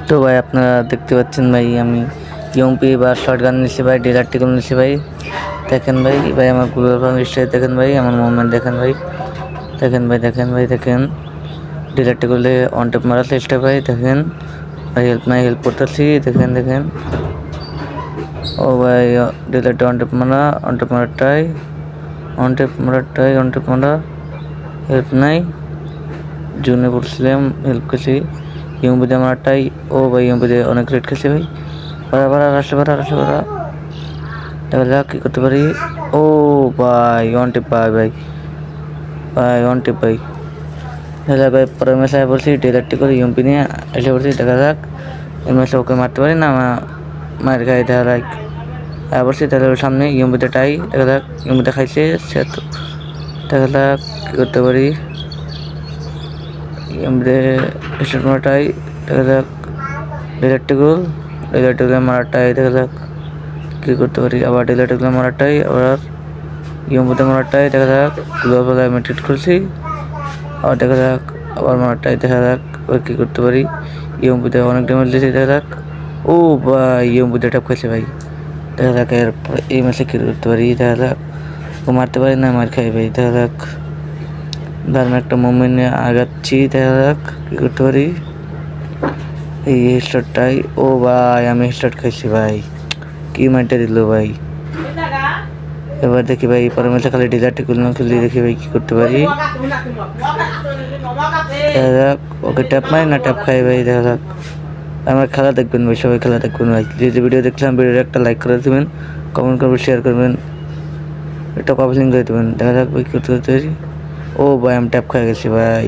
তো ভাই আপনারা দেখতে পাচ্ছেন ভাই আমি ইউএমপি বা শর্ট গান নিচ্ছি ভাই, ডিলারটিগুলো নিচ্ছি ভাই। দেখেন ভাই, ভাই আমার গুগল ফর্ম স্টাইল দেখেন ভাই, আমার মুভমেন্ট দেখেন ভাই, দেখেন ভাই, দেখেন ভাই, দেখেন ডিলারটিগুলো অন টেপ মারা চেষ্টা ভাই। দেখেন ভাই, হেল্প করতেছি, দেখেন দেখেন। ও ভাই ডিলারটি অন টেপ মারাটাই হেল্প নাই। জুনে করছিলাম, হেল্প করছি। ইউএমপিতে মারাটাই, ও ভাই ইউএমপিতে অনেক রেট খেয়েছে ভাই। আসলে দেখা যাক কী করতে পারি। ও ভাই ওয়ান টিপ ওয়ান টিপ ভাই। দেখা যাক ভাই, পরের ম্যাচে বলছি ডিলারটি করে ইউএমপি নিয়ে এসে বলছি, দেখা যাক এই ম্যাচে ওকে মারতে পারি না মার খাই। দেখা যাক বলছি তাহলে সামনে ইউএমপিতে টাই, দেখা যাক ইউএমপিতে খাইছে সে তো। দেখা যাক কী করতে পারি। ইউএমপিতে স্টার্ট মারাটাই, দেখা যাক ডিলারটিগুলো মারাটাই, দেখা যাক কী করতে পারি। আবার ডিলারটিগুলো মারাটাই, আবার ইউএমপিতে মারাটাই, দেখা যাক গ্লোবাল আমি ট্রিট করছি। আবার দেখা যাক আবার মারাটাই, দেখা যাক ওই কী করতে পারি। ইউএমপিতে অনেক ড্যামেজ দিয়েছি, দেখা যাক। ও ভাই ইউএমপিতে ট্যাপ খাইছে ভাই। দেখা যাক এরপর এই ম্যাচে কী করতে পারি। দেখা যাক ও মারতে পারি না, মার খাই ভাই। দেখা যাক দারুণ একটা মুভমেন্ট নিয়ে আগাচ্ছি, দেখা যাক কী করতে পারি। এই স্টার্টটাই, ও ভাই আমি স্টার্ট খাইছি ভাই, কি মারটা দিল ভাই। এবার দেখি ভাই পরের ম্যাচে খালি ডিলারটিগুলো খেলি, দেখি ভাই কী করতে পারি। দেখা যাক ওকে ট্যাপ মারি না ট্যাপ খাই ভাই। দেখা যাক আমার খেলা দেখবেন ভাই, সবাই খেলা দেখবেন ভাই। যে ভিডিও দেখলাম ভিডিওটা একটা লাইক করে দেবেন, কমেন্ট করবেন, শেয়ার করবেন, একটা কমেন্ট করে দেবেন। দেখা যাক ভাই কী করতে পারি। ও ভাই আমি ট্যাপ খাই গেছি ভাই।